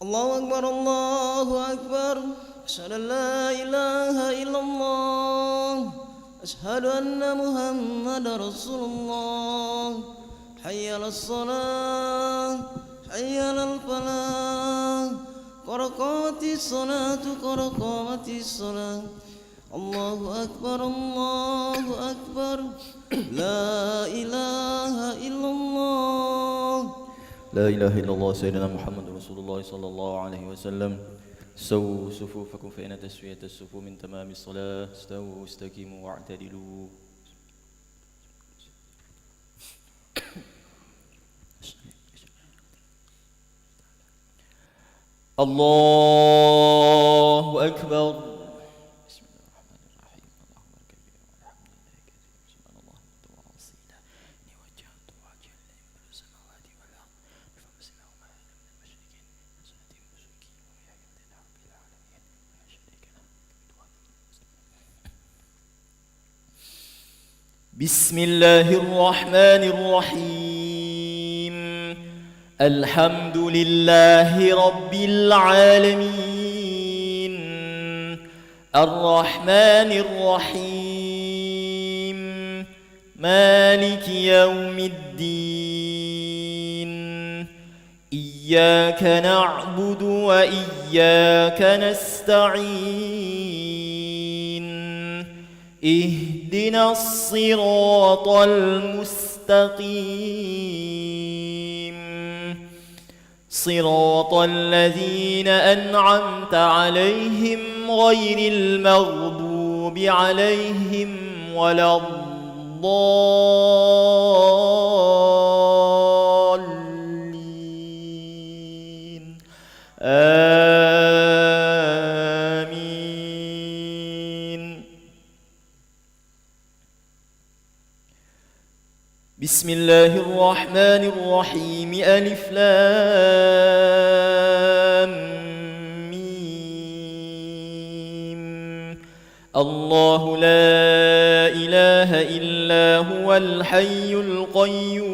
الله أكبر الله أكبر. أشهد أن لا إله إلا الله. أشهد أن محمد رسول الله. حي على الصلاة حي على الفلاح. قد قامت الصلاة قد قامت الصلاة. الله أكبر الله أكبر. لا إله إلا الله. لا إله إلا الله سيدنا محمد رسول الله صلى الله عليه وسلم. سووا صفوفكم فإن تسوية الصفوف من تمام الصلاة. استووا واستقيموا واعتدلوا. الله أكبر. بسم الله الرحمن الرحيم. الحمد لله رب العالمين. الرحمن الرحيم مالك يوم الدين. إياك نعبد وإياك نستعين. اهدنا الصراط المستقيم صراط الذين أنعمت عليهم غير المغضوب عليهم ولا الضالين. بسم الله الرحمن الرحيم. ألف لام ميم. الله لا إله إلا هو الحي القيوم.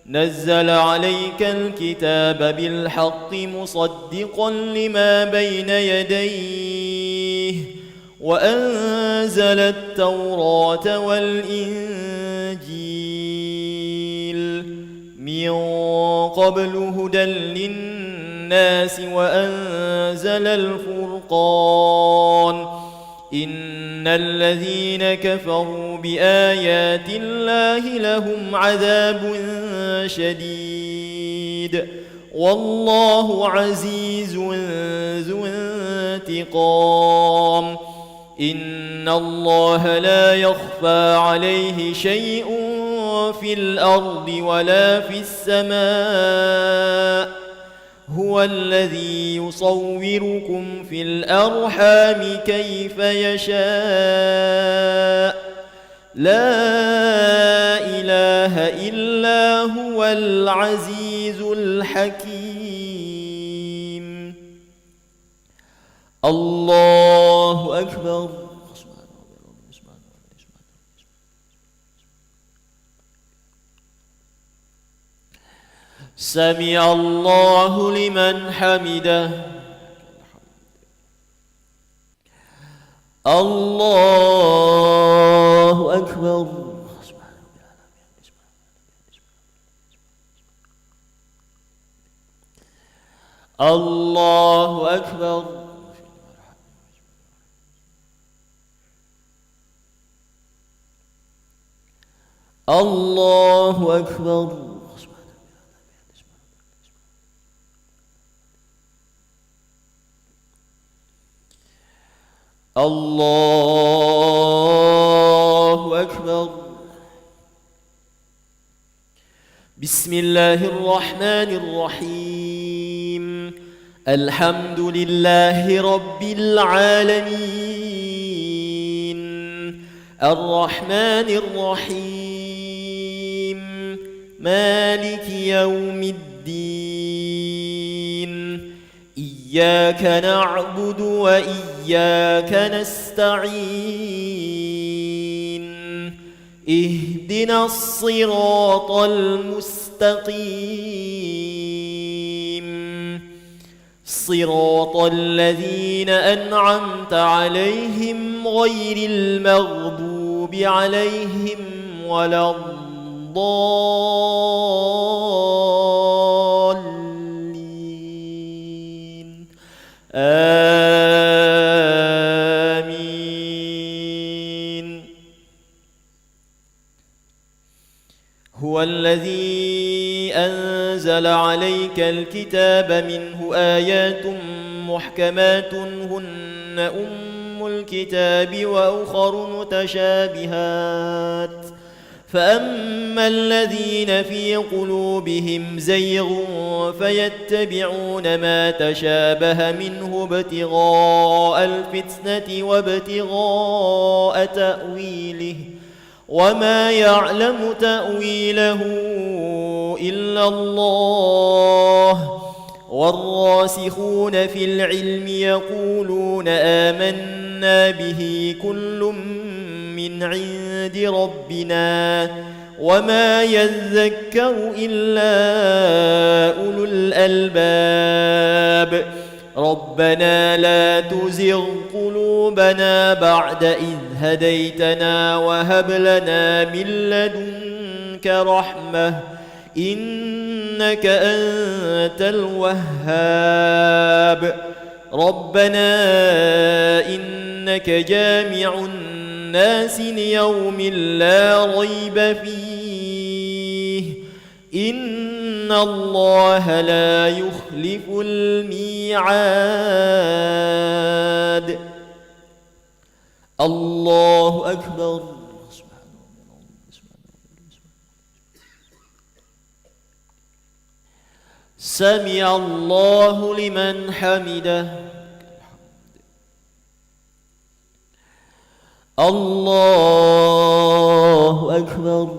نزل عليك الكتاب بالحق مصدقا لما بين يديه وأنزل التوراة والإنجيل من قبل هدى للناس وأنزل الفرقان. إن الذين كفروا بآيات الله لهم عذاب شديد والله عزيز ذو انتقام. إن الله لا يخفى عليه شيء في الأرض ولا في السماء. هو الذي يصوركم في الأرحام كيف يشاء. لا إله إلا هو العزيز الحكيم. الله أكبر. سمع الله لمن حمده. الله أكبر. الله أكبر. الله أكبر. الله أكبر. بسم الله الرحمن الرحيم. الحمد لله رب العالمين. الرحمن الرحيم مالك يوم الدين. إياك نعبد وإياك نستعين. اهدنا الصراط المستقيم صراط الذين أنعمت عليهم غير المغضوب عليهم ولا الضالين آمين. هو الذي أنزل عليك الكتاب منه آيات محكمات هن أم الكتاب وأخر متشابهات فأما الذين في قلوبهم زيغ فيتبعون ما تشابه منه ابتغاء الفتنة وابتغاء تأويله وما يعلم تأويله إلا الله والراسخون في العلم يقولون آمنا به كل من عند ربنا وما يذكر إلا أولو الألباب. ربنا لا تزغ قلوبنا بعد إذ هديتنا وهب لنا من لدنك رحمة إنك أنت الوهاب. ربنا إنك جامع الناس ليوم لا ريب فيه إن الله لا يخلف الميعاد. الله أكبر. سمع الله لمن حمده. الله أكبر.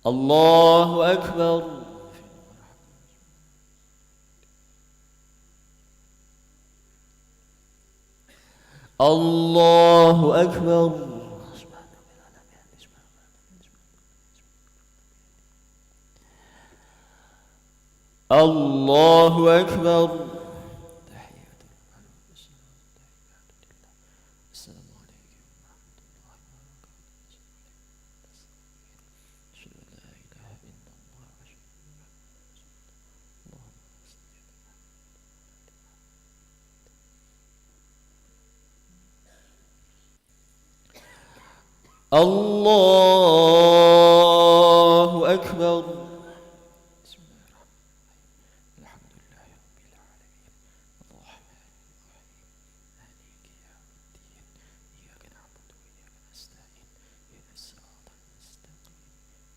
الله أكبر. الله أكبر. الله أكبر. الله أكبر. الله أكبر. سمع الله لمن حمده. الله أكبر. الله أكبر. الله أكبر. الله أكبر. بسم الله الرحمن الرحيم الحمد لله رب العالمين الرحمن الرحيم مالك يوم الدين إياك نعبد وإياك نستعين اهدنا الصراط المستقيم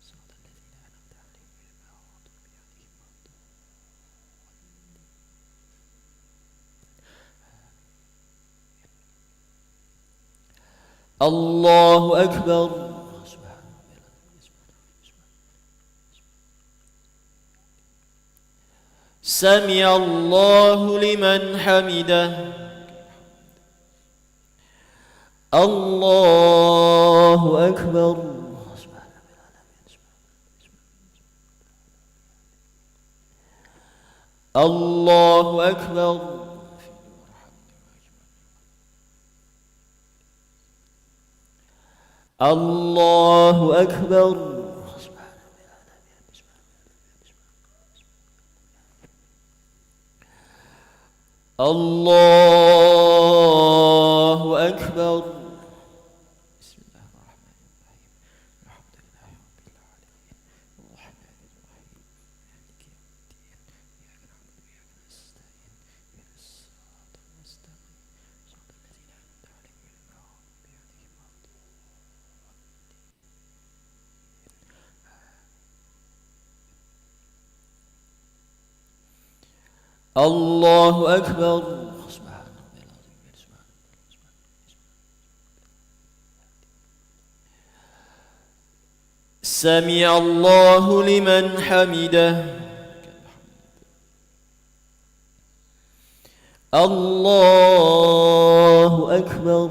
صراط الذين أنعمت عليهم غير المغضوب عليهم ولا الضالين. الله أكبر. سمع الله لمن حمده. الله أكبر.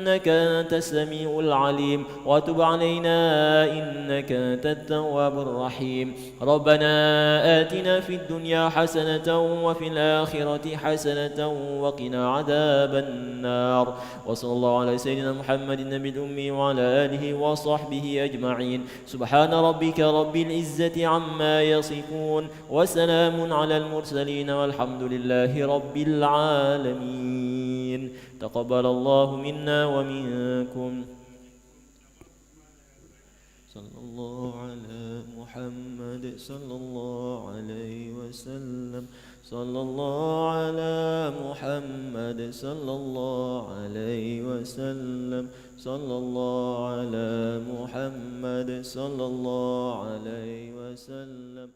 إنك أنت السميع العليم وتب علينا إنك أنت التواب الرحيم. ربنا آتنا في الدنيا حسنة وفي الآخرة حسنة وقنا عذاب النار. وصلى الله على سيدنا محمد النبي الأمي وعلى آله وصحبه أجمعين. سبحان ربك رب العزة عما يصفون وسلام على المرسلين والحمد لله رب العالمين. تقبل الله منا ومنكم. صلى الله على محمد صلى الله عليه وسلم. صلى الله على محمد صلى الله عليه وسلم. صلى الله على محمد صلى الله عليه وسلم.